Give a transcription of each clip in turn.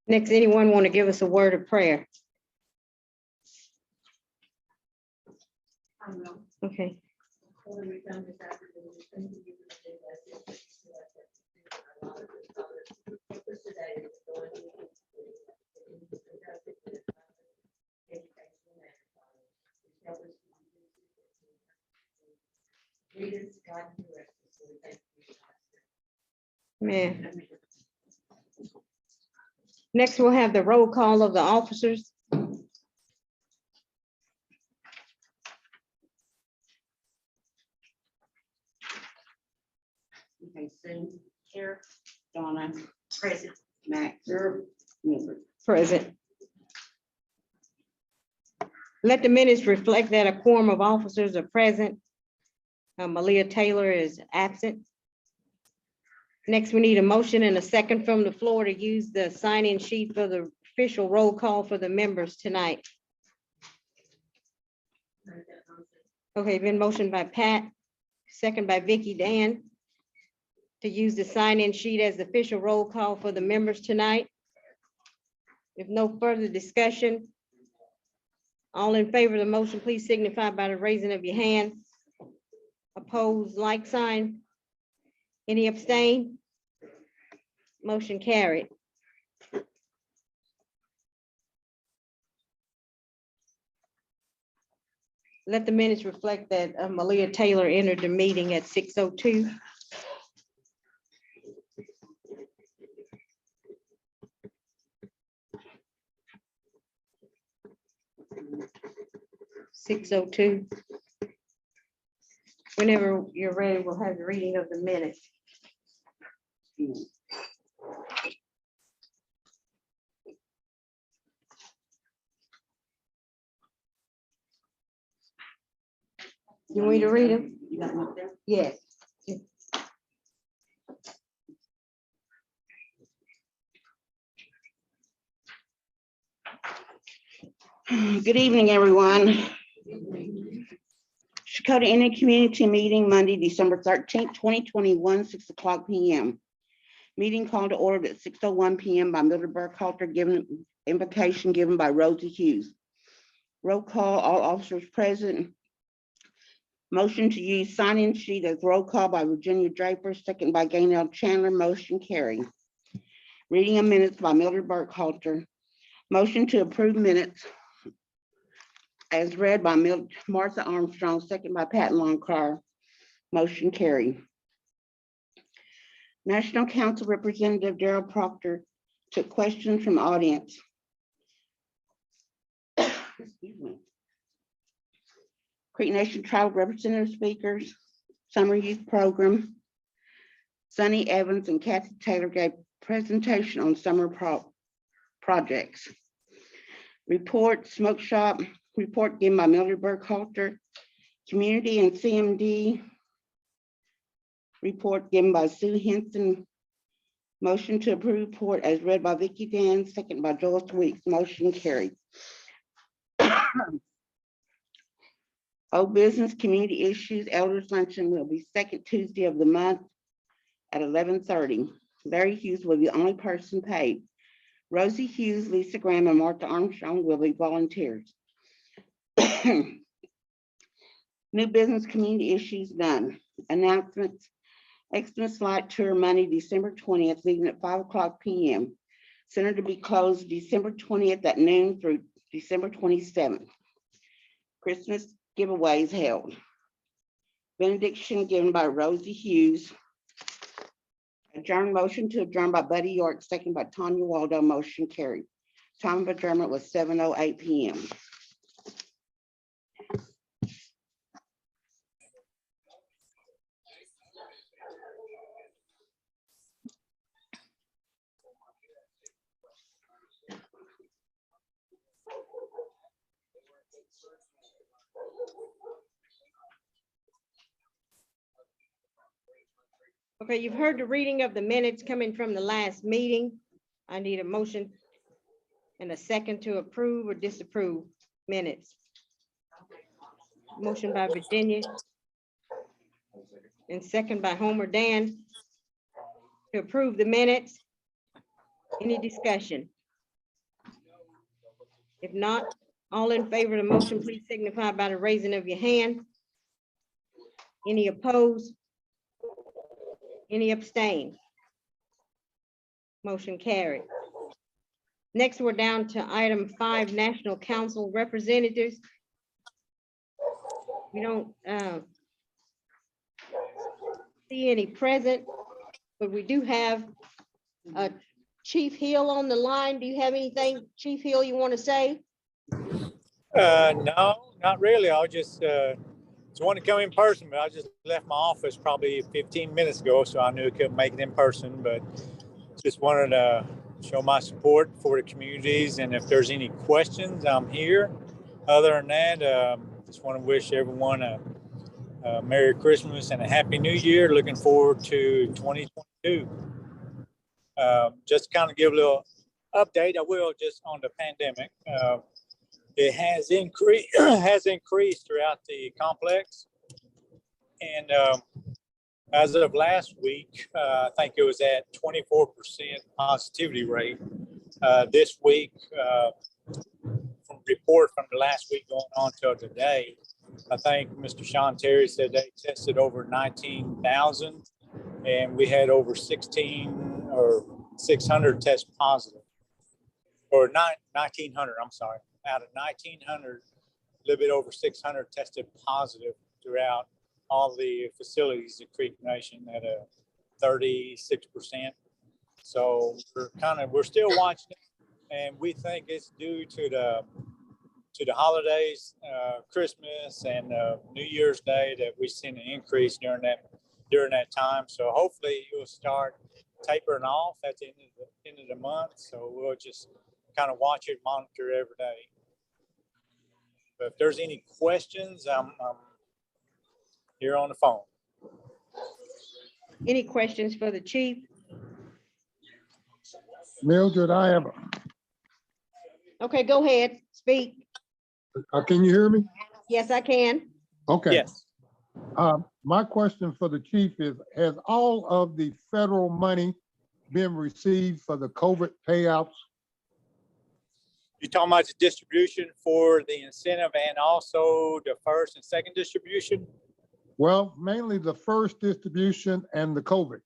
Next, anyone want to give us a word of prayer? Okay. Man. Next, we'll have the roll call of the officers. Okay, Sue, here, Donna, present, Max, here, Present. Let the minutes reflect that a quorum of officers are present. Malia Taylor is absent. Next, we need a motion and a second from the floor to use the sign-in sheet for the official roll call for the members tonight. Okay, been motioned by Pat, second by Vicky Dan, to use the sign-in sheet as the official roll call for the members tonight. If no further discussion, all in favor of the motion, please signify by the raising of your hand. Opposed, like sign. Any abstain? Motion carried. Let the minutes reflect that Malia Taylor entered the meeting at 6:02. Whenever you're ready, we'll have the reading of the minutes. You want me to read them? You got them up there? Yes. Good evening, everyone. Dakota Indian Community Meeting, Monday, December 13th, 2021, 6:00 p.m. Meeting called to order at 6:01 p.m. by Mildred Burkhalter, given invocation given by Rosie Hughes. Roll call, all officers present. Motion to use sign-in sheet as roll call by Virginia Draper, second by Gaynell Chandler, motion carried. Reading of minutes by Mildred Burkhalter. Motion to approve minutes as read by Martha Armstrong, second by Pat Longcar, motion carried. National Council Representative Daryl Proctor took questions from audience. Excuse me. Creek Nation Tribal Representative speakers, Summer Youth Program. Sonny Evans and Kathy Taylor gave presentation on summer projects. Report, smoke shop, report given by Mildred Burkhalter. Community and CMD. Report given by Sue Henson. Motion to approve report as read by Vicky Dan, second by Joyce Weeks, motion carried. Old business, community issues, elders luncheon will be second Tuesday of the month at 11:30. Larry Hughes will be the only person paid. Rosie Hughes, Lisa Graham, and Martha Armstrong will be volunteers. New business, community issues, none. Announcements. Xmas Light Tour Monday, December 20th, leaving at 5:00 p.m. Center to be closed December 20th at noon through December 27th. Christmas giveaways held. Benediction given by Rosie Hughes. Adjourn motion to adjourn by Buddy York, second by Tanya Waldo, motion carried. Time of adjournment was 7:08 p.m. Okay, you've heard the reading of the minutes coming from the last meeting. I need a motion and a second to approve or disapprove minutes. Motion by Virginia and second by Homer Dan to approve the minutes. Any discussion? If not, all in favor of the motion, please signify by the raising of your hand. Any opposed? Any abstain? Motion carried. Next, we're down to item 5, National Council Representatives. We don't see any present, but we do have Chief Hill on the line. Do you have anything, Chief Hill, you want to say? No, not really. I just wanted to come in person, but I just left my office probably 15 minutes ago, so I knew I couldn't make it in person, but just wanted to show my support for the communities. And if there's any questions, I'm here. Other than that, just want to wish everyone a Merry Christmas and a Happy New Year. Looking forward to 2022. Just to kind of give a little update, I will, just on the pandemic. It has increased throughout the complex. And as of last week, I think it was at 24% positivity rate. This week, from report from the last week going on till today, I think Mr. Sean Terry said they tested over 19,000 and we had over 16 or 600 test positive, or 1,900, I'm sorry. Out of 1,900, a little bit over 600 tested positive throughout all the facilities at Creek Nation at a 36%. So we're still watching it, and we think it's due to the holidays, Christmas and New Year's Day, that we've seen an increase during that time. So hopefully it will start tapering off at the end of the month. So we'll just kind of watch it, monitor every day. But if there's any questions, I'm here on the phone. Any questions for the chief? Mildred, I have, Okay, go ahead, speak. can you hear me? Yes, I can. Okay. Yes. My question for the chief is, has all of the federal money been received for the COVID payouts? You're talking about the distribution for the incentive and also the first and second distribution? Well, mainly the first distribution and the COVID.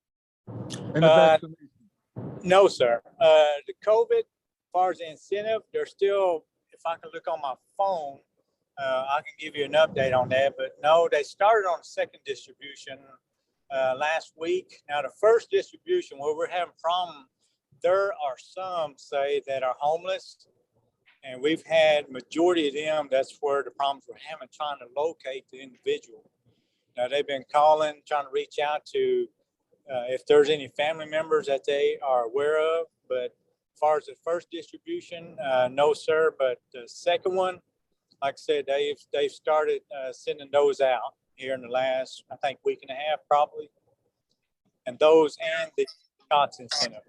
And the vaccination. No, sir. The COVID, as far as the incentive, they're still, if I can look on my phone, I can give you an update on that. But no, they started on the second distribution last week. Now, the first distribution, where we're having problem, there are some say that are homeless. And we've had majority of them, that's where the problems we're having, trying to locate the individual. Now, they've been calling, trying to reach out to if there's any family members that they are aware of. But as far as the first distribution, no, sir. But the second one, like I said, they've started sending those out here in the last, I think, week and a half, probably. And those and the shots incentive.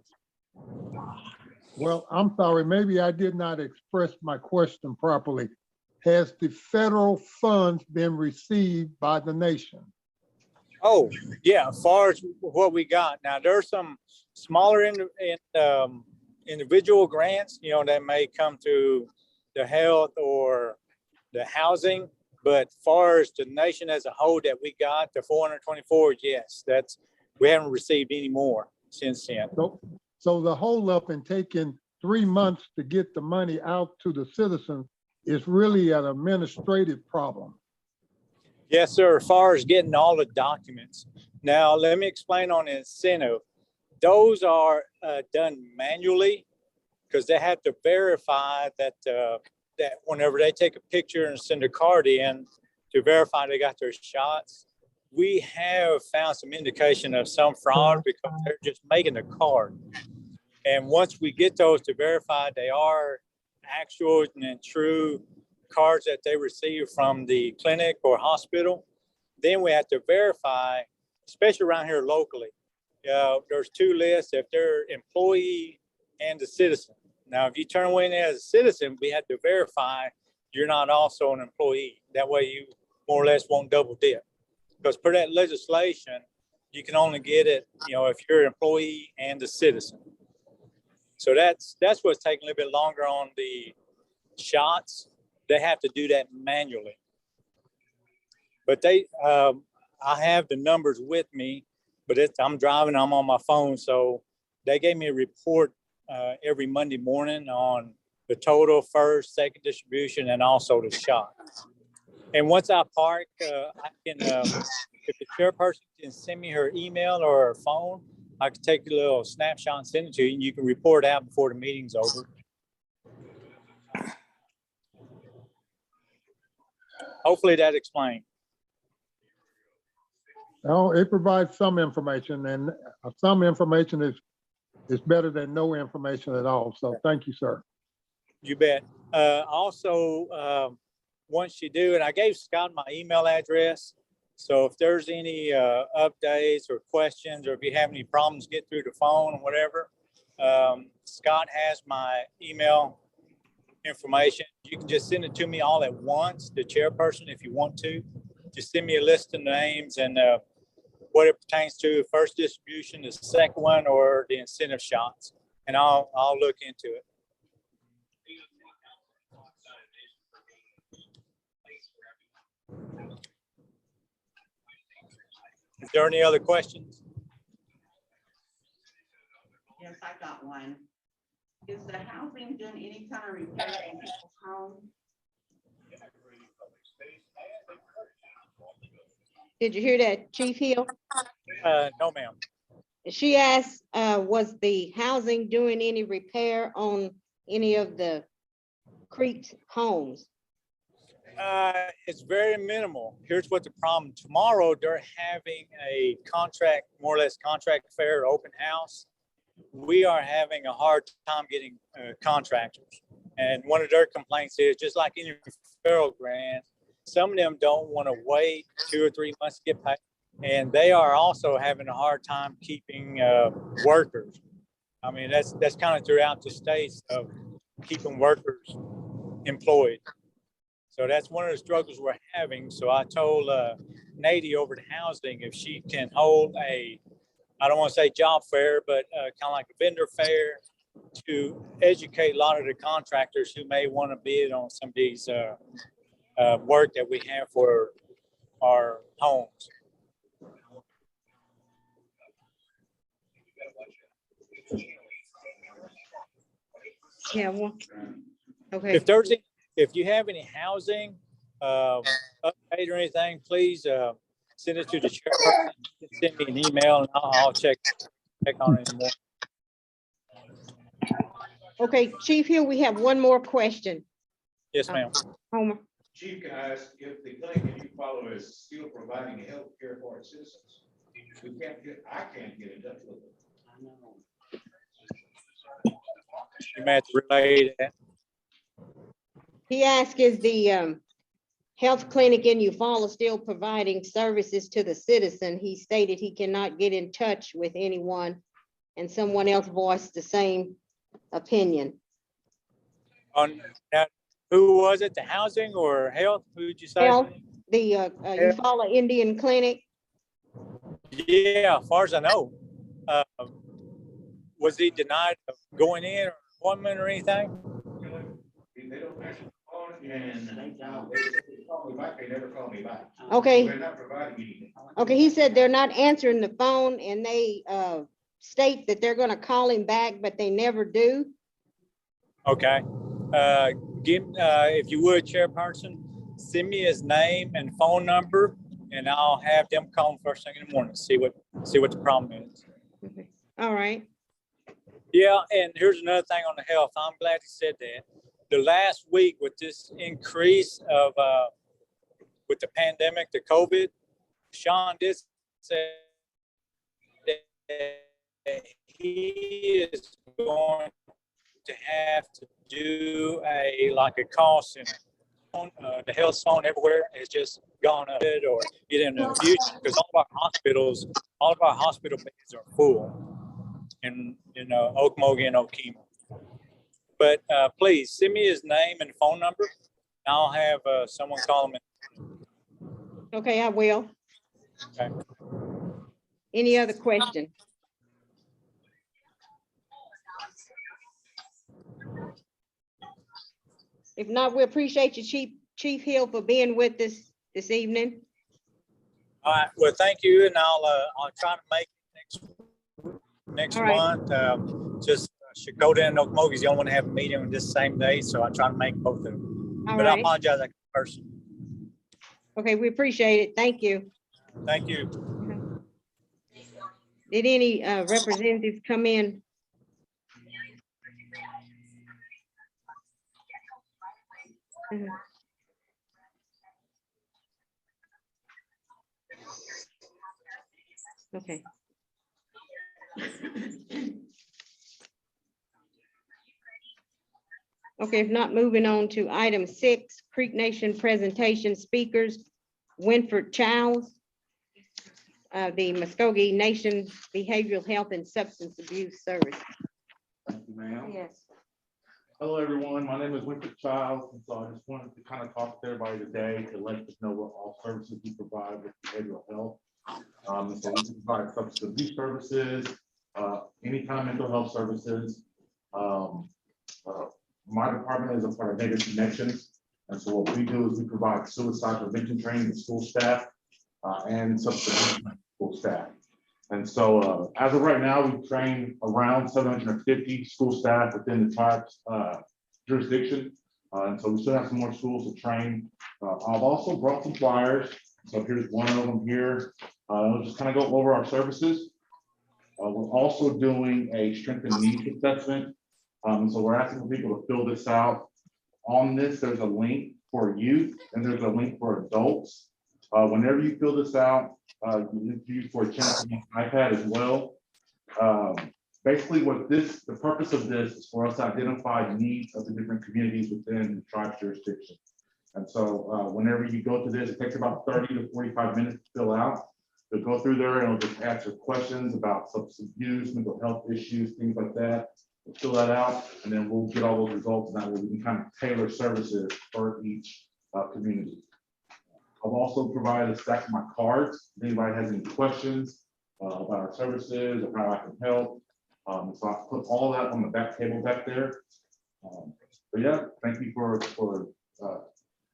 Well, I'm sorry, maybe I did not express my question properly. Has the federal funds been received by the nation? Oh, yeah, as far as what we got. Now, there's some smaller individual grants, that may come through the health or the housing. But as far as the nation as a whole that we got, the 424, yes, we haven't received any more since then. So the holdup in taking 3 months to get the money out to the citizens is really an administrative problem. Yes, sir. As far as getting all the documents. Now, let me explain on the incentive. Those are done manually because they have to verify that whenever they take a picture and send a card in to verify they got their shots. We have found some indication of some fraud because they're just making a card. And once we get those to verify they are actual and true cards that they receive from the clinic or hospital, then we have to verify, especially around here locally. There's 2 lists, if they're employee and the citizen. Now, if you turn away as a citizen, we have to verify you're not also an employee. That way you more or less won't double dip. Because per that legislation, you can only get it, if you're an employee and a citizen. So that's what's taking a little bit longer on the shots, they have to do that manually. But I have the numbers with me, but I'm driving, I'm on my phone. So they gave me a report every Monday morning on the total, first, second distribution, and also the shots. And once I park, I can, if the chairperson can send me her email or her phone, I can take a little snapshot and send it to you, and you can report out before the meeting's over. Hopefully that explains. Well, it provides some information, and some information is better than no information at all. So thank you, sir. You bet. Also, once you do, and I gave Scott my email address. So if there's any updates or questions, or if you have any problems getting through the phone or whatever, Scott has my email information. You can just send it to me all at once, the chairperson, if you want to. Just send me a list of names and what it pertains to, first distribution, the second one, or the incentive shots, and I'll look into it. Is there any other questions? Yes, I got one. Is the housing doing any kind of repair in people's homes? Did you hear that, Chief Hill? No, ma'am. She asked, was the housing doing any repair on any of the Creek's homes? It's very minimal. Here's what the problem. Tomorrow, they're having a contract, more or less contract fair, open house. We are having a hard time getting contractors. And one of their complaints is, just like any federal grant, some of them don't want to wait 2 or 3 months to get paid. And they are also having a hard time keeping workers. I mean, that's kind of throughout the states of keeping workers employed. So that's one of the struggles we're having. So I told Nady over to housing if she can hold I don't want to say job fair, but kind of like a vendor fair to educate a lot of the contractors who may want to bid on some of these work that we have for our homes. Yeah, well, okay. If you have any housing update or anything, please send it to the chairperson. Send me an email and I'll check on it more. Okay, Chief Hill, we have one more question. Yes, ma'am. Homer. Chief, can I ask if the clinic that you follow is still providing health care for its citizens? I can't get in touch with them. I know. You may have to relay that. He asked, is the health clinic in Eufaula still providing services to the citizen? He stated he cannot get in touch with anyone, and someone else voiced the same opinion. On now, who was it? The housing or health? Who did you say? Health, the Eufaula Indian Clinic. Yeah, as far as I know. Was he denied of going in or appointment or anything? They don't answer the phone and they call me back, they never call me back. Okay. They're not providing anything. Okay, he said they're not answering the phone, and they state that they're gonna call him back, but they never do. Okay. If you would, chairperson, send me his name and phone number, and I'll have them call him first thing in the morning, see what the problem is. Okay. All right. Yeah, and here's another thing on the health. I'm glad you said that. The last week with this increase of with the pandemic, the COVID, Sean did say that he is going to have to do a call center. The health phone everywhere has just gone up, or get in the future, because all of our hospital beds are full in Okmulgee and Okemah. But please send me his name and phone number. I'll have someone call him in. Okay, I will. Okay. Any other question? If not, we appreciate you, Chief Hill, for being with us this evening. All right, well, thank you, and I'll try to make it next All right. month. Just Shakota and Okmulgee is the only one to have a meeting on this same day, so I try to make both of them. All But I right. apologize, I person. Okay, we appreciate it. Thank you. Thank you. Did any representatives come in? Mhm. Okay. Okay, if not, moving on to item 6, Creek Nation presentation speakers, Winford Childs, the Muskogee Nation Behavioral Health and Substance Abuse Service. Thank you, ma'am. Yes. Hello, everyone. My name is Winford Childs, and so I just wanted to kind of talk to everybody today to let us know what all services we provide with behavioral health. So we provide substance abuse services, any kind of mental health services. My department is a part of Data Connections, and so what we do is we provide suicide prevention training to school staff and substance abuse school staff. And so as of right now, we train around 750 school staff within the tribe's jurisdiction. And so we still have some more schools to train. I've also brought some flyers. So here's one of them here. I'll just kind of go over our services. We're also doing a strength and needs assessment. So we're asking people to fill this out. On this, there's a link for youth and there's a link for adults. Whenever you fill this out, you need to use for a chance on iPad as well. Basically, the purpose of this is for us to identify needs of the different communities within the tribe's jurisdiction. And so whenever you go to this, it takes about 30 to 45 minutes to fill out. You'll go through there and it'll just answer questions about substance abuse, mental health issues, things like that. We'll fill that out and then we'll get all those results, and that way we can kind of tailor services for each community. I've also provided a stack of my cards. If anybody has any questions about our services or how I can help. So I put all that on the back table back there. But yeah, thank you for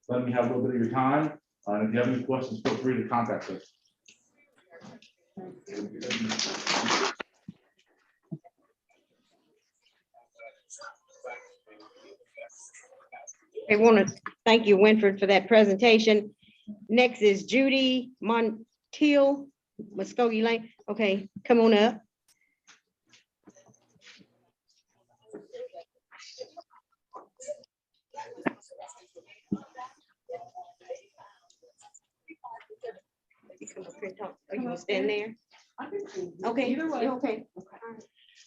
letting me have a little bit of your time. And if you have any questions, feel free to contact us. I want to thank you, Winford, for that presentation. Next is Judy Montiel, Muskogee Lane. Okay, come on up. You come up here and talk. Are you gonna stand there? Okay. Either way. Okay.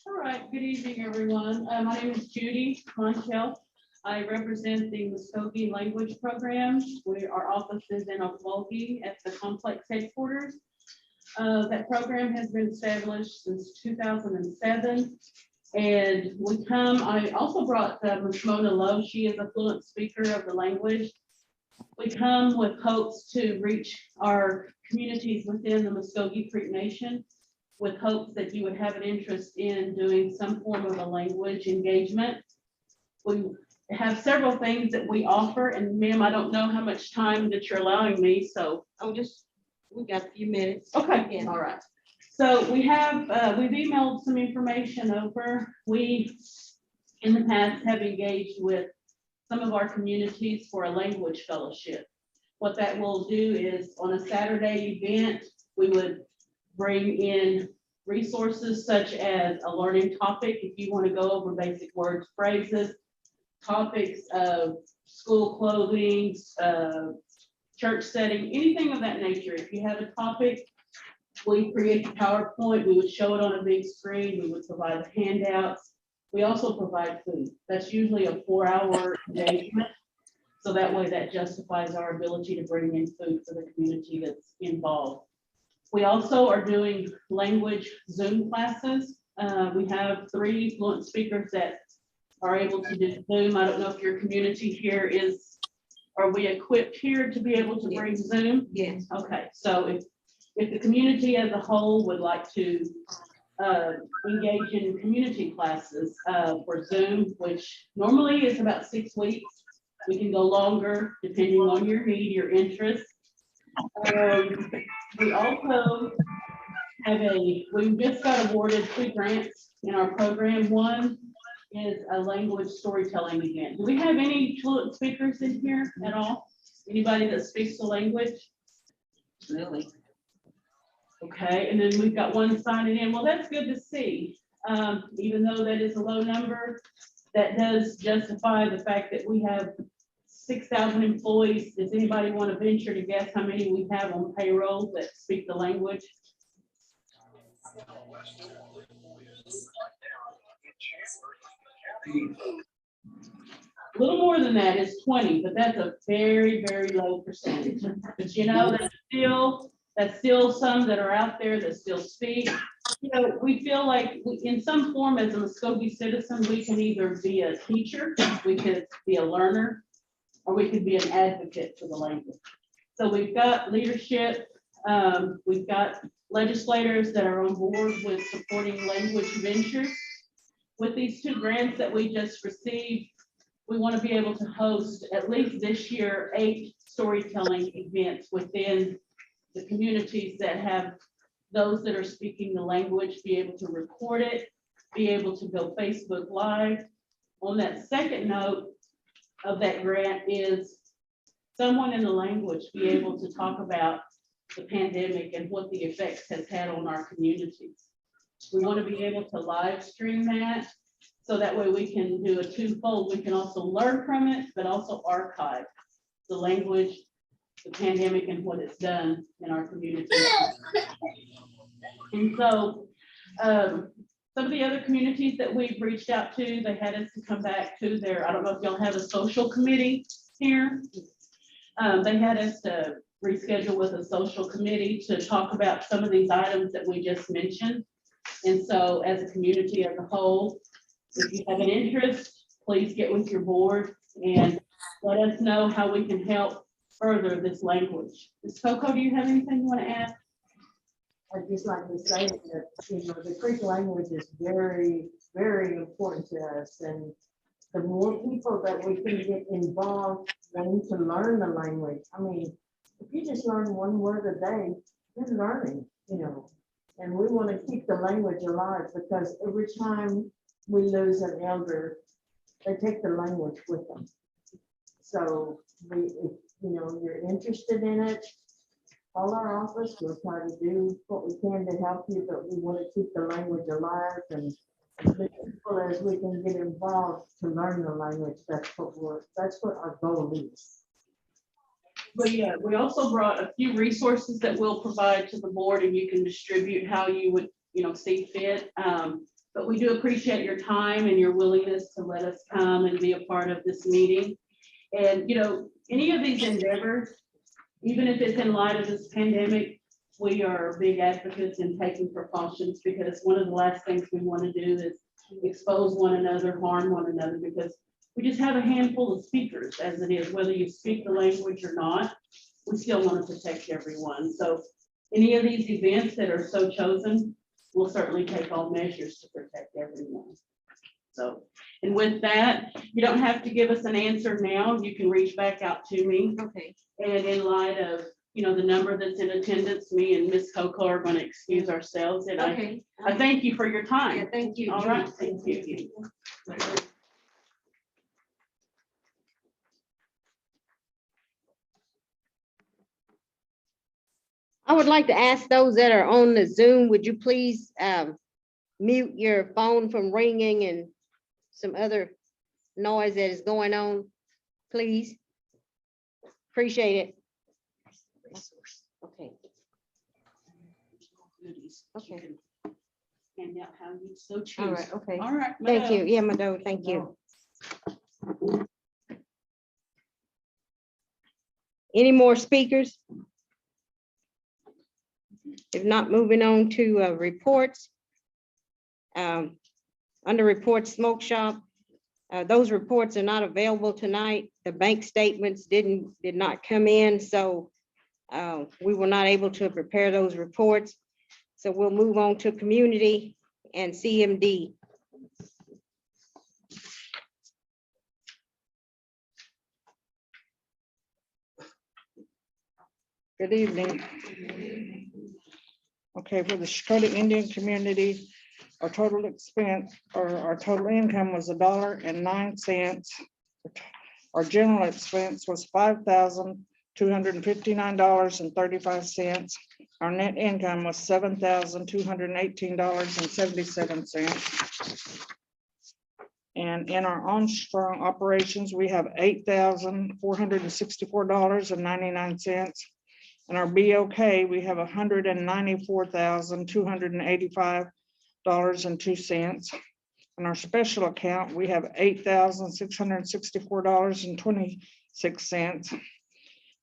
All right, good evening, everyone. My name is Judy Montiel. I represent the Muskogee Language Program. Our office is in Okmulgee at the complex headquarters. That program has been established since 2007. And I also brought Ms. Mona Lowe. She is a fluent speaker of the language. We come with hopes to reach our communities within the Muskogee Creek Nation, with hopes that you would have an interest in doing some form of a language engagement. We have several things that we offer, and ma'am, I don't know how much time that you're allowing me, so. We got a few minutes. Okay, Yeah. all right. So we've emailed some information over. We, in the past, have engaged with some of our communities for a language fellowship. What that will do is on a Saturday event, we would bring in resources such as a learning topic. If you want to go over basic words, phrases, topics of school clothing, church setting, anything of that nature. If you have a topic, we create a PowerPoint, we would show it on a big screen, we would provide handouts. We also provide food. That's usually a 4-hour engagement. So that way that justifies our ability to bring in food for the community that's involved. We also are doing language Zoom classes. We have 3 fluent speakers that are able to do Zoom. I don't know if your community here are we equipped here to be able to bring Zoom? Yes. Okay, so if the community as a whole would like to engage in community classes for Zoom, which normally is about 6 weeks, We can go longer depending on your need, your interest. We also we just got awarded 2 grants in our program. One is a language storytelling event. Do we have any fluent speakers in here at all? Anybody that speaks the language? Really? Okay, and then we've got one signing in. Well, that's good to see. Even though that is a low number, that does justify the fact that we have 6,000 employees. Does anybody want to venture to guess how many we have on payroll that speak the language? A little more than that is 20, but that's a very, very low percentage. But you know, that's still some that are out there that still speak. You know, we feel like in some form as a Muskogee citizen, we can either be a teacher, we could be a learner, or we could be an advocate for the language. So we've got leadership, we've got legislators that are on board with supporting language ventures. With these 2 grants that we just received, we want to be able to host at least this year 8 storytelling events within the communities that have those that are speaking the language, be able to record it, be able to go Facebook Live. On that second note of that grant is someone in the language be able to talk about the pandemic and what the effects has had on our communities. We want to be able to live stream that, so that way we can do a twofold. We can also learn from it, but also archive the language, the pandemic, and what it's done in our community. And so some of the other communities that we've reached out to, they had us to come back to their, I don't know if y'all have a social committee here. They had us to reschedule with a social committee to talk about some of these items that we just mentioned. And so as a community as a whole, if you have an interest, please get with your board and let us know how we can help further this language. Ms. Coco, do you have anything you want to add? I'd just like to say that, you know, the Creek language is very, very important to us. And the more people that we can get involved wanting to learn the language, I mean, if you just learn 1 word a day, you're learning, you know. And we want to keep the language alive, because every time we lose an elder, they take the language with them. So if you know, you're interested in it, call our office. We'll try to do what we can to help you, but we want to keep the language alive, and as many people as we can get involved to learn the language. That's what our goal is. We also brought a few resources that we'll provide to the board, and you can distribute how you would, you know, see fit. But we do appreciate your time and your willingness to let us come and be a part of this meeting. And, you know, any of these endeavors, even if it's in light of this pandemic, we are big advocates in taking precautions, because one of the last things we want to do is expose one another, harm one another, because we just have a handful of speakers as it is, whether you speak the language or not, we still want to protect everyone. So any of these events that are so chosen, we'll certainly take all measures to protect everyone. So, and with that, you don't have to give us an answer now. You can reach back out to me. Okay. And in light of, you know, the number that's in attendance, me and Ms. Coco are going to excuse ourselves. And Okay. I thank you for your time. Yeah, thank you. All right, thank you. I would like to ask those that are on the Zoom, would you please mute your phone from ringing and some other noise that is going on, please? Appreciate it. Okay. Okay. And out how you so choose. All right, okay. All right. Thank you. Madam. Yeah, Mado, thank you. Any more speakers? If not, moving on to reports. Under reports, smoke shop, those reports are not available tonight. The bank statements did not come in, so we were not able to prepare those reports. So we'll move on to community and CMD. Good evening. Okay, for the Dakota Indian community, our total expense or our total income was $1.09. Our general expense was $5,259.35. Our net income was $7,218.77. And in our Armstrong operations, we have $8,464.99. In our BOK, we have $194,285.02. In our special account, we have $8,664.26.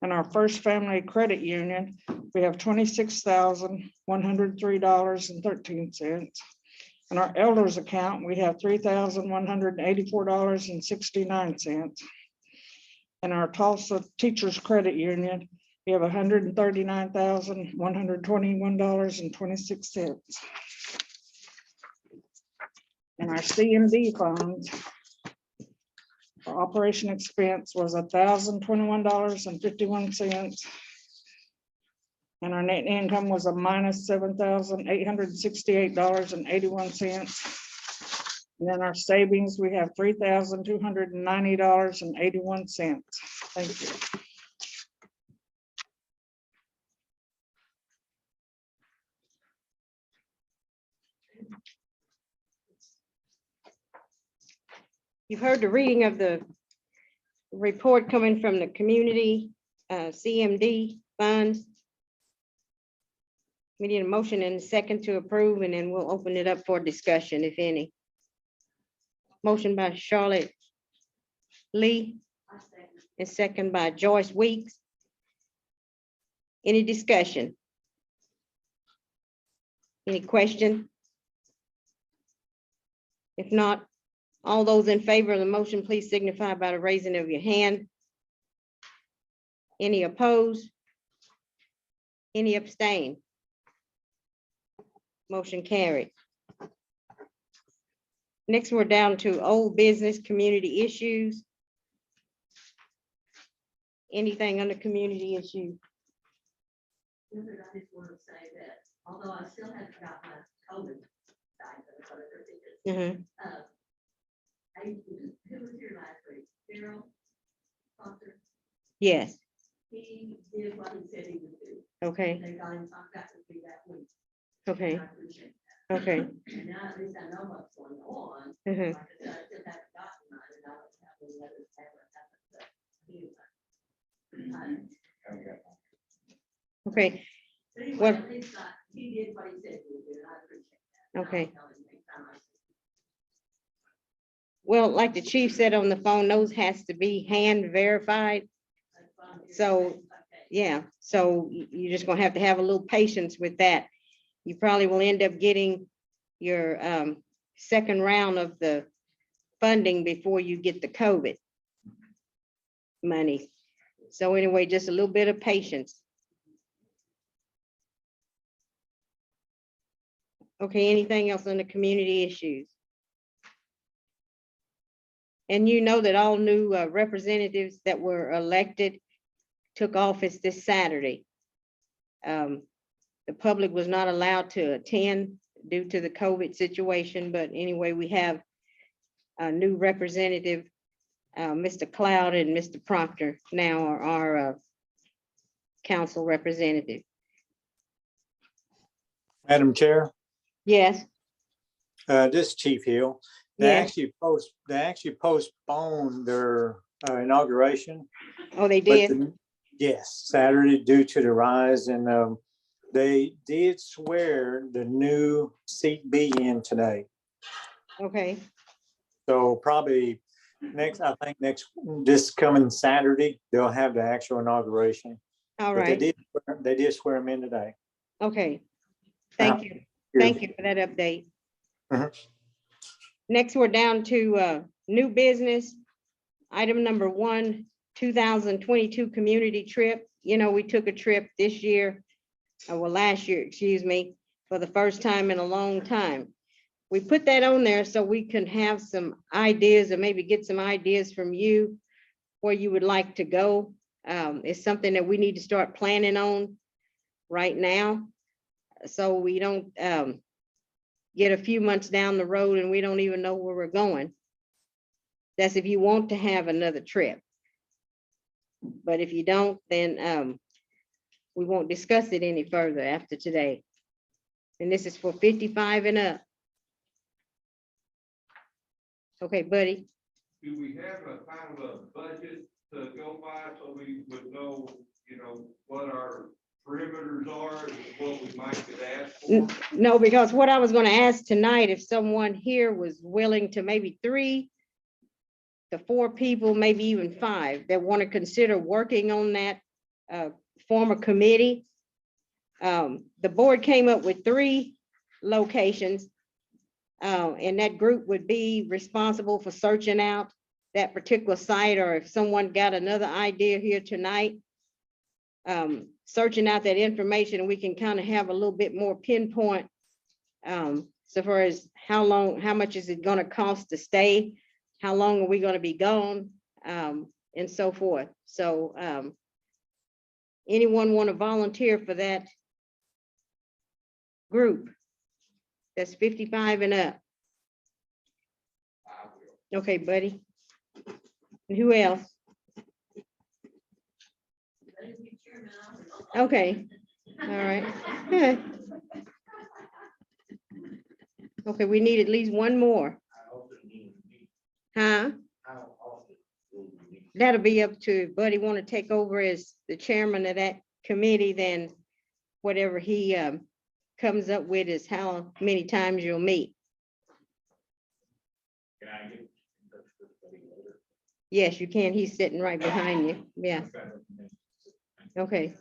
In our First Family Credit Union, we have $26,103.13. In our elders account, we have $3,184.69. In our Tulsa Teachers Credit Union, we have $139,121.26. In our CMD funds, our operation expense was $1,021.51. And our net income was a minus $7,868.81. And then our savings, we have $3,290.81. Thank you. You've heard the reading of the report coming from the community CMD funds. We need a motion and a second to approve, and then we'll open it up for discussion, if any. Motion by Charlotte Lee, and second by Joyce Weeks. Any discussion? Any question? If not, all those in favor of the motion, please signify by the raising of your hand. Any opposed? Any abstain? Motion carried. Next, we're down to old business community issues. Anything under community issue? I just want to say that although I still haven't got my COVID diagnosis, who was here last week? Daryl Foster. Yes, He did what he said he would do. okay, They got him contacted with me that week. okay, And I appreciate okay. that. And now at least I know what's going on. Mhm. Like I said, I still haven't gotten mine, and I don't have any letters ever happened, but anyway. Okay, But anyway, What- at least he did what he said he would do, and I appreciate that. Okay. I'll tell him next time I see well, like the chief said on the phone, those has to be hand verified. him. That's what I'm hearing. So, Okay. yeah, so you're just gonna have to have a little patience with that. You probably will end up getting your second round of the funding before you get the COVID money. So anyway, just a little bit of patience. Okay, anything else on the community issues? And you know that all new representatives that were elected took office this Saturday. The public was not allowed to attend due to the COVID situation, but anyway, we have a new representative, Mr. Cloud and Mr. Proctor now are our council representative. Madam Chair, Yes, this is Chief Hill. They yes. actually postponed their inauguration. Oh, they but did? Yes, Saturday due to the rise, and they did swear the new seat B in today. Okay, So probably this coming Saturday, they'll have the actual inauguration. all But right. they did swear him in today. Okay. Thank you. Here. Thank you for that update. Mhm. Next, we're down to new business. Item number 1, 2022 community trip. You know, we took a trip this year, well, last year, excuse me, for the first time in a long time. We put that on there so we can have some ideas or maybe get some ideas from you where you would like to go. It's something that we need to start planning on right now. So we don't get a few months down the road and we don't even know where we're going. That's if you want to have another trip. But if you don't, then we won't discuss it any further after today. And this is for 55 and up. Okay, buddy. Do we have a kind of a budget to go by so we would know, what our perimeters are, and what we might could ask for? No, because what I was gonna ask tonight, if someone here was willing to maybe 3 to 4 people, maybe even 5, that want to consider working on that former committee. The board came up with 3 locations. And that group would be responsible for searching out that particular site, or if someone got another idea here tonight, searching out that information, we can kind of have a little bit more pinpoint. So far as how much is it gonna cost to stay? How long are we gonna be gone? And so forth. So anyone want to volunteer for that group? That's 55 and up. Okay, buddy. And who else? Okay, all right. Yeah. Okay, we need at least 1 more. Huh? That'll be up to Buddy. Want to take over as the chairman of that committee, then whatever he comes up with is how many times you'll meet. Can I get in touch with Buddy later? Yes, you can. He's sitting right behind you. Yeah, okay.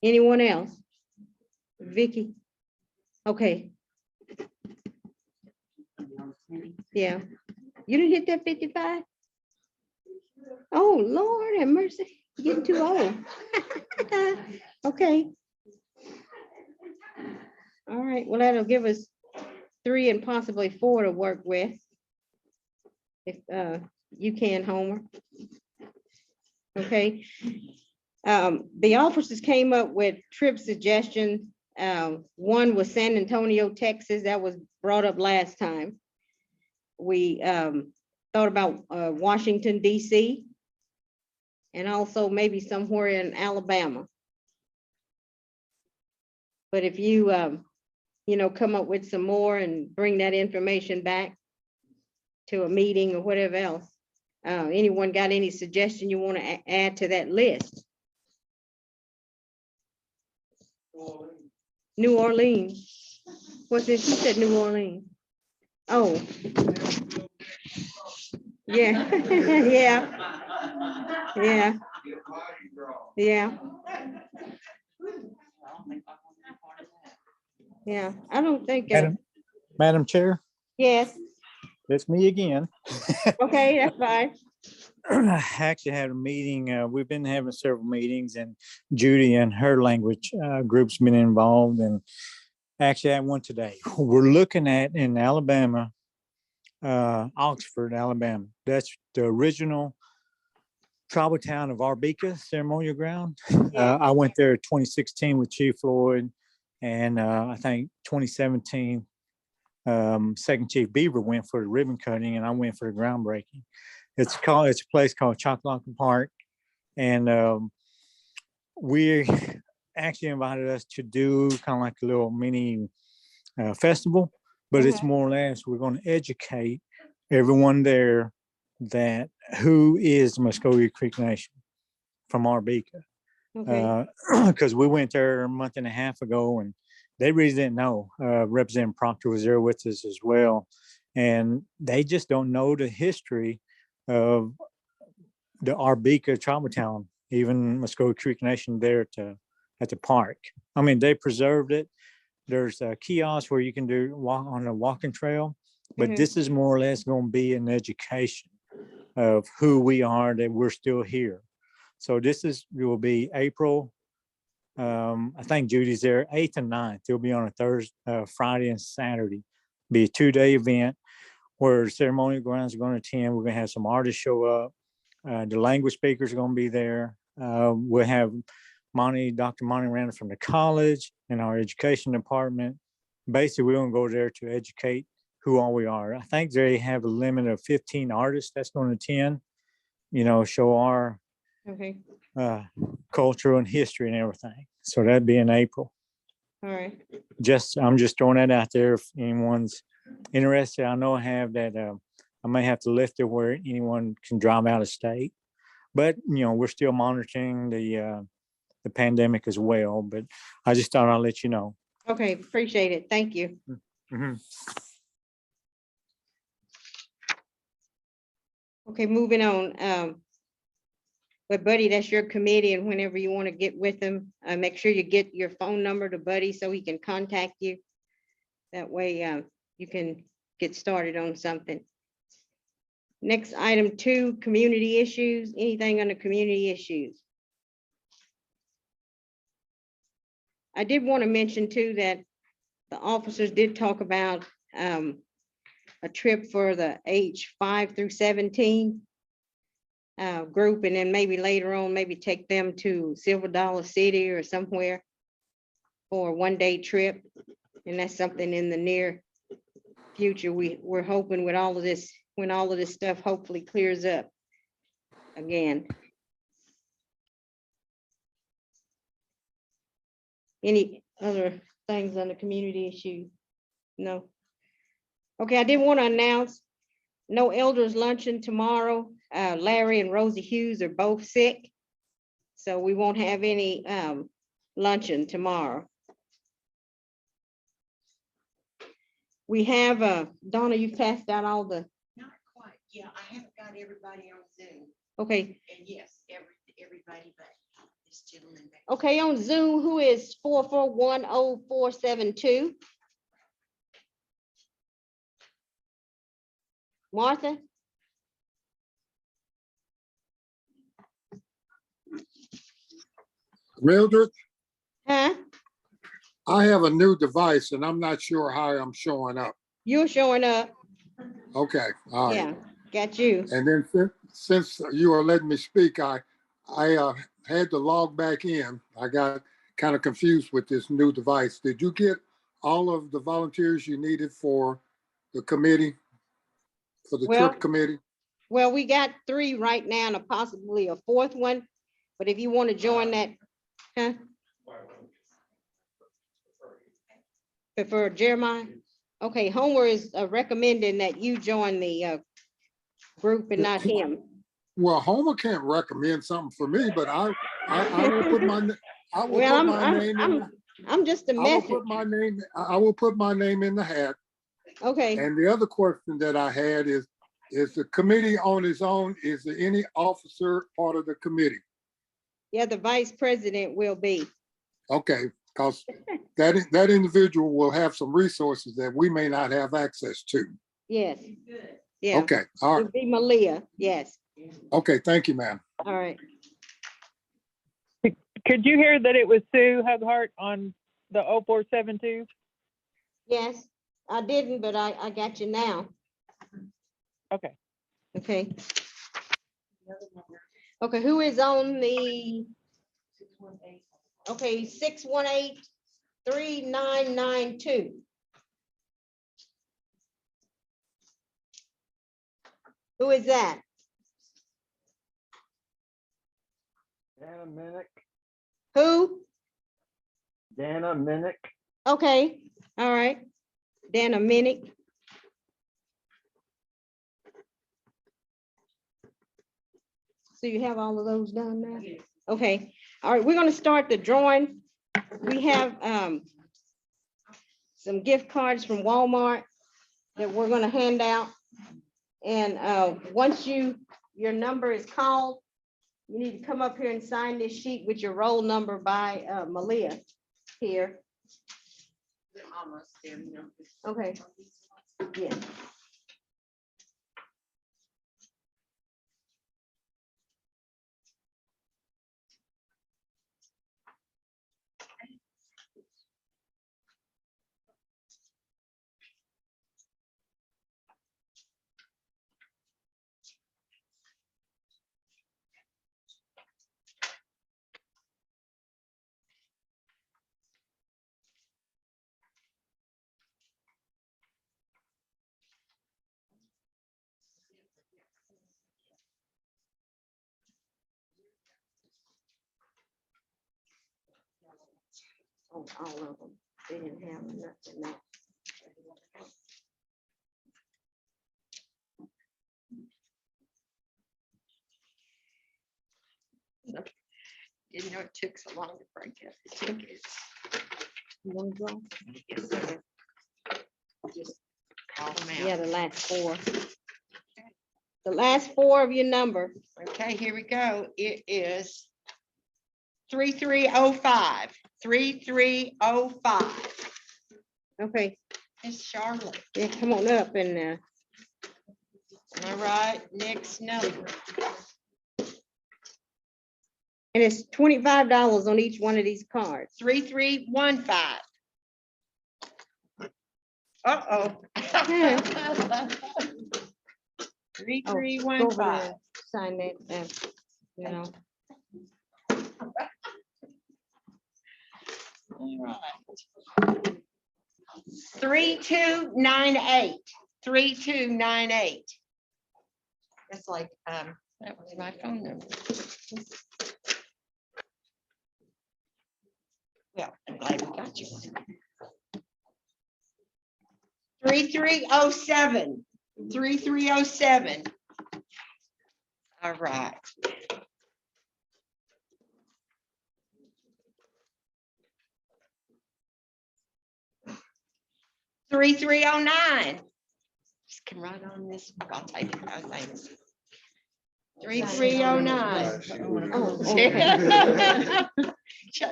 Anyone else? Vicky? Okay, yeah. You didn't hit that 55? Oh, Lord have mercy. You're getting too old. Okay. All right, well, that'll give us 3 and possibly 4 to work with. If you can, Homer. Okay. The officers came up with trip suggestions. One was San Antonio, Texas. That was brought up last time. We thought about Washington, DC, and also maybe somewhere in Alabama. But if you, come up with some more and bring that information back to a meeting or whatever else, anyone got any suggestion you want to add to that list? New Orleans. What's this? Who said New Orleans? Oh. Yeah, yeah, yeah, yeah. Yeah, I don't think, Madam Chair, yes, it's me again. okay, that's fine. I actually had a meeting. We've been having several meetings, and Judy and her language group's been involved, and actually I had one today. We're looking at in Alabama, Oxford, Alabama. That's the original tribal town of Arbica Ceremonial Ground. I went there in 2016 with Chief Floyd, and I think 2017, Second Chief Beaver went for the ribbon cutting, and I went for the groundbreaking. It's a place called Choccolocco Park, and we actually invited us to do kind of like a little mini festival, but it's more or less, we're going to educate everyone there that who is Muskogee Creek Nation from Arbica. Okay, Because we went there a month and a half ago and they really didn't know. Representative Proctor was there with us as well. And they just don't know the history of the Arbica tribal town, even Muskogee Creek Nation there at the park. I mean, they preserved it. There's a kiosk where you can walk on a walking trail, but this is more or less going to be an education of who we are, that we're still here. So will be April. I think Judy's there, 8th and 9th. It'll be on a Thursday, Friday and Saturday. Be a 2-day event where ceremonial grounds are going to attend. We're going to have some artists show up. The language speakers are gonna be there. We'll have Dr. Monty Randall from the college and our education department. Basically, we're gonna go there to educate who all we are. I think they have a limit of 15 artists that's gonna attend, show our Okay, culture and history and everything. So that'd be in April. all right. I'm just throwing that out there if anyone's interested. I know I have that, I may have to lift it where anyone can drive out of state. But, we're still monitoring the pandemic as well, but I just thought I'd let you know. Okay, appreciate it. Thank you. Mhm. Okay, moving on. But Buddy, that's your committee, and whenever you want to get with them, make sure you get your phone number to Buddy so he can contact you. That way, you can get started on something. Next, item 2, community issues. Anything under community issues? I did want to mention too that the officers did talk about a trip for the age 5 through 17 group, and then maybe later on, maybe take them to Silver Dollar City or somewhere for a one-day trip. And that's something in the near future. We're hoping with all of this, when all of this stuff hopefully clears up again. Any other things on the community issue? No. Okay, I did want to announce no elders luncheon tomorrow. Larry and Rosie Hughes are both sick, so we won't have any luncheon tomorrow. We have, Donna, you passed out all the, Not quite. Yeah, I haven't got everybody on Zoom. okay, And yes, everybody but this gentleman back. okay, on Zoom, who is 4410472? Martha? Mildred, Huh? I have a new device and I'm not sure how I'm showing up. You're showing up. Okay, all right. Yeah, got you. And then since you are letting me speak, I had to log back in. I got kind of confused with this new device. Did you get all of the volunteers you needed for the committee, for the Well, trip committee? Well, we got 3 right now and possibly a 4th one, but if you want to join that, huh? For Jeremiah? Okay, Homer is recommending that you join the group and not him. Well, Homer can't recommend something for me, but I will put my, I will Well, put my name in. I'm just a I will message. put my name, I will put my name in the hat. Okay, And the other question that I had is the committee on its own? Is there any officer part of the committee? yeah, the vice president will be. Okay, because that individual will have some resources that we may not have access to. Yes. Yeah. Okay, all right. It'll be Malia, yes. Okay, thank you, ma'am. All right. Could you hear that it was Sue Hughart on the 0472? Yes, I didn't, but I got you now. Okay. Okay. Okay, who is on the? 618. Okay, 618-3992. Who is that? Dana Minnick. Who? Dana Minnick. Okay, all right. Dana Minnick. So you have all of those done now? Yes. Okay, all right, we're gonna start the drawing. We have some gift cards from Walmart that we're gonna hand out. And once your number is called, you need to come up here and sign this sheet with your roll number by Malia here. Almost there, you know. Okay. Yeah. Oh, all of them. They didn't have nothing. That. Didn't know it took so long to break up the tickets. You want to go? Yes, sir. Just call them out. Yeah, the last four. The last four of your number. Okay, here we go. It is 3305. 3305. Okay, It's Charlotte. yeah, come on up and All right, next number. and it's $25 on each one of these cards. 3315. Uh-oh. Yeah. 3315. Sign that, you know. All right. 3298. 3298. That's like, that was my phone number. Well, I'm glad we got you. 3307. 3307. All right. 3309. Just come right on this. I'll take it. No thanks. 3309.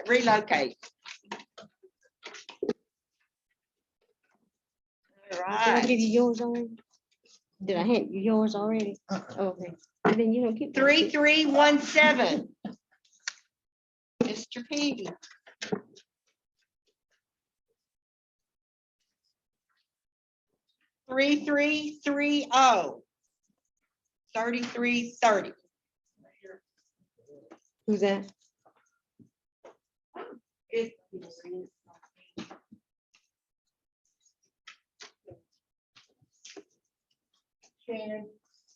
Relocate. All Did I right. give you yours already? Did I hand you yours already? Okay, and then you don't keep. 3317. Mr. Petey. 3330. 3330. Who's that?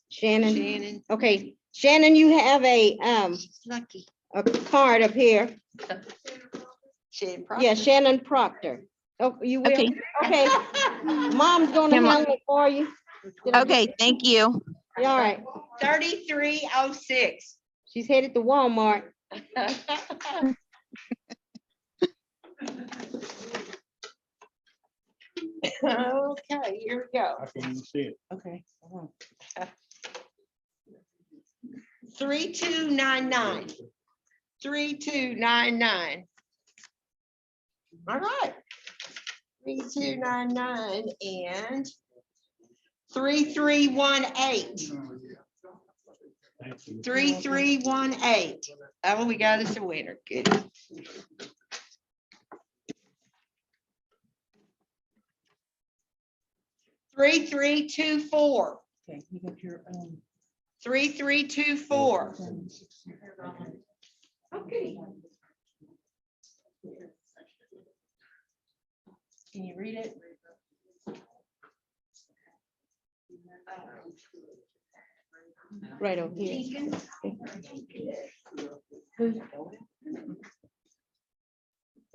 Shannon. Shannon. Okay, Shannon, you have Lucky. a card up here. Shannon Yeah, Proctor. Shannon Proctor. Oh, you will? Okay. Okay. Mom's gonna Come on. handle it for you. Did I- Okay, thank you. Yeah, all right. 3306. She's headed to Walmart. Okay, here we go. I can't even see it. Okay. 3299. 3299. All right. 3299 and 3318. 3318. Oh, we got us a winner. Good. Three, 3324. Okay, you got your, 3324. Okay. Can you read it? Right over here. Jenkins?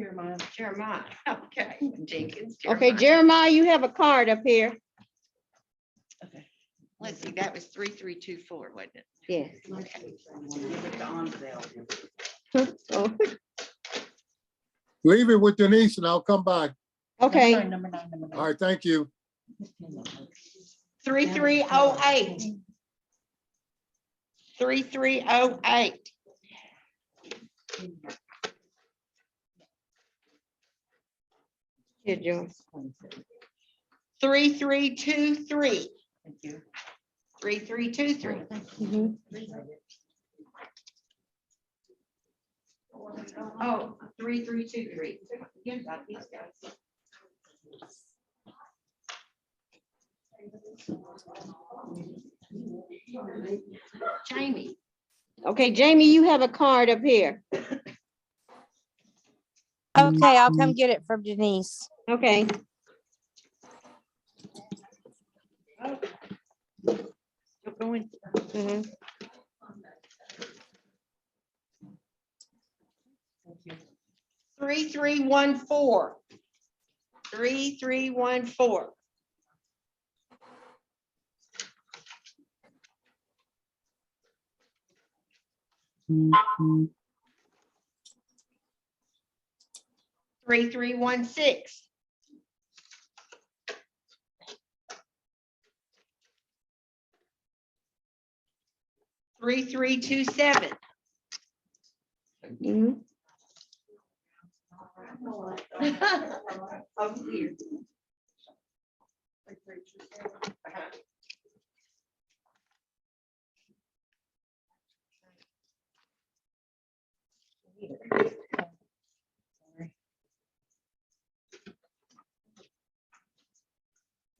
Jeremiah. Jeremiah. Okay, Jenkins. Okay, Jeremiah. Jeremiah, you have a card up here. Let's see, that was 3324, wasn't it? Yes. Okay. Oh, Leave it with Denise and I'll come by. okay, Number nine. All right, thank you. 3308. 3308. here, Joe. 3323. Thank you. 3323. Mhm. Oh, 3323. Forget about these guys. Jamie. Okay, Jamie, you have a card up here. Okay, I'll come get it from Denise. Okay, Still going. mhm. 3314. 3314. Mhm. 3316. 3327. Mhm. Over here.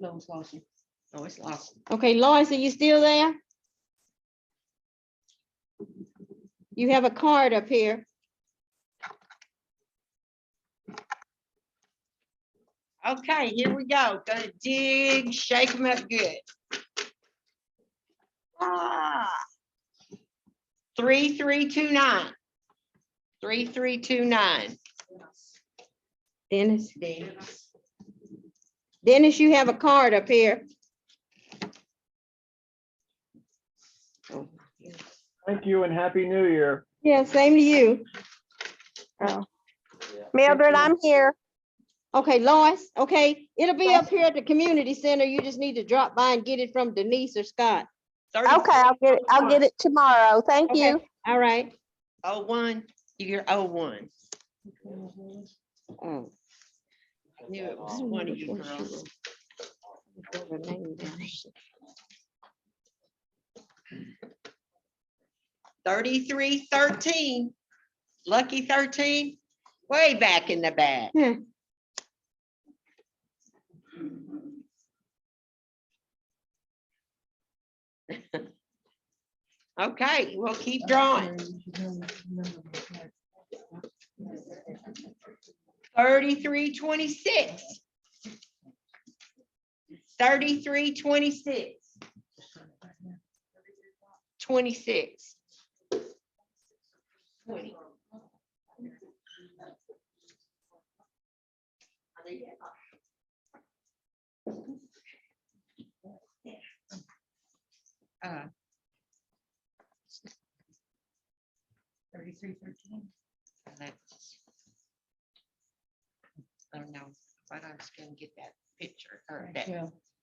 No, it's Lawson. Oh, it's lost. Okay, Lois, are you still there? You have a card up here. Okay, here we go. Gonna dig, shake them up good. Ah. 3329. 3329. Dennis. Dennis, you have a card up here. Thank you and Happy New Year. Yeah, same to you. Oh. Mildred, I'm here. Okay, Lois, okay, it'll be up here at the community center. You just need to drop by and get it from Denise or Scott. Okay, I'll get it tomorrow. Thank Okay, you. all right. 01, you're 01. Oh. I knew it was one of you girls. 3313. Lucky 13, way back in the back. Hmm. Okay, we'll keep drawing. 3326. 3326. 26. 20. Uh, 3313. Oh no, but I'm just gonna get that picture or that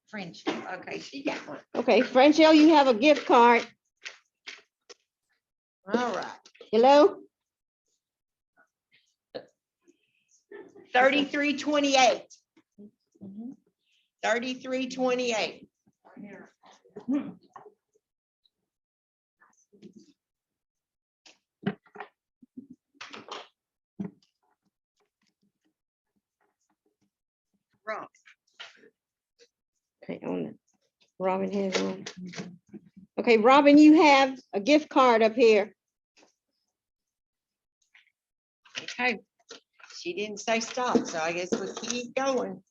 friendship. Okay, she got one. Okay, Franchelle, you have a gift card. All right. Hello? 3328. 3328. Wrong. Okay, on it. Robin has one. Okay, Robin, you have a gift card up here. Okay. She didn't say stop, so I guess we'll keep going.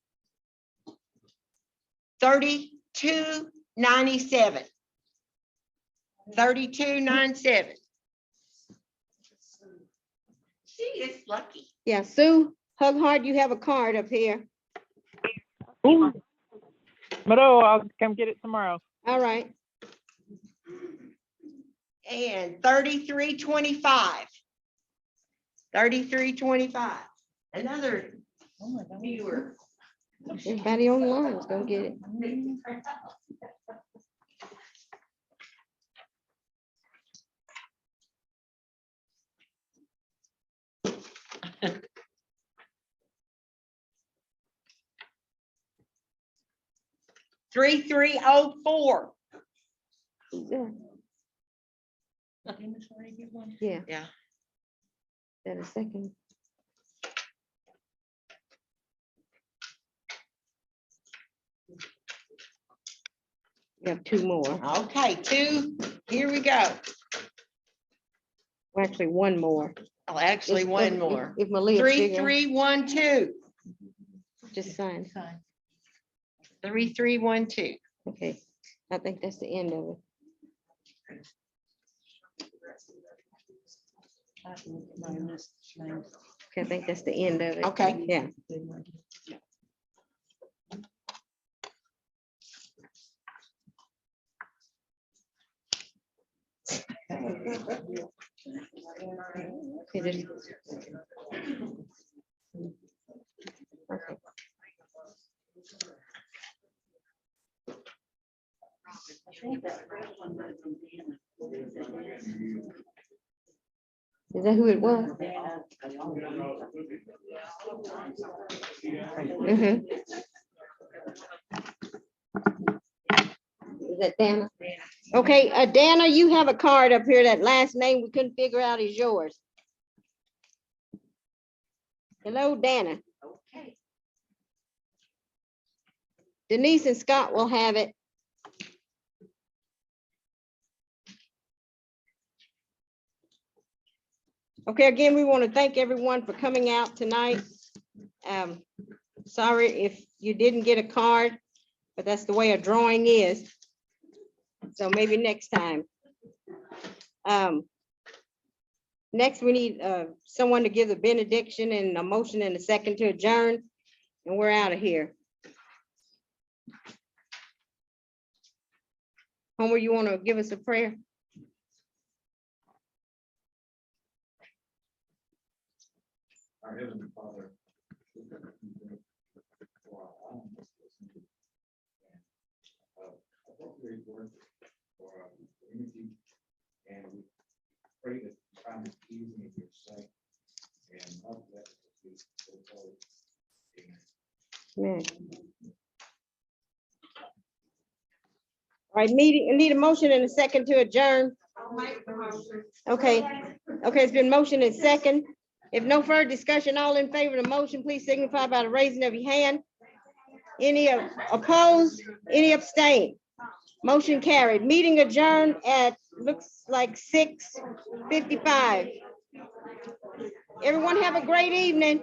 3297. 3297. She is lucky. Yeah, Sue Hughart, you have a card up here. But oh, I'll come get it tomorrow. All right. And 3325. 3325. Another viewer. Everybody online is gonna get it. Three 3304. Yeah. Yeah. That a second. We have two more. Okay, two. Here we go. Well, actually, one more. Oh, actually, If- one if- more. If Malia figure, 3312. just sign. 3312. Okay, I think that's the end of it. I think that's the end of it. Okay. Yeah. Okay, this- okay. Is that who it was? Mhm. Is that Dana? Okay, Dana, you have a card up here. That last name we couldn't figure out is yours. Hello, Dana. Denise and Scott will have it. Okay, again, we want to thank everyone for coming out tonight. Sorry if you didn't get a card, but that's the way a drawing is. So maybe next time. Next, we need someone to give the benediction and a motion and a second to adjourn, and we're out of here. Homer, you want to give us a prayer? Our Heavenly Father. Appropriate work for our community, and we pray that you find it pleasing in your sight and not let it be so forward. Amen. Amen. All right, meeting, I need a motion and a second to adjourn. Okay, okay, it's been motion and second. If no further discussion, all in favor of the motion, please signify by the raising of your hand. Any opposed, any abstain? Motion carried. Meeting adjourned at, looks like 6:55. Everyone have a great evening.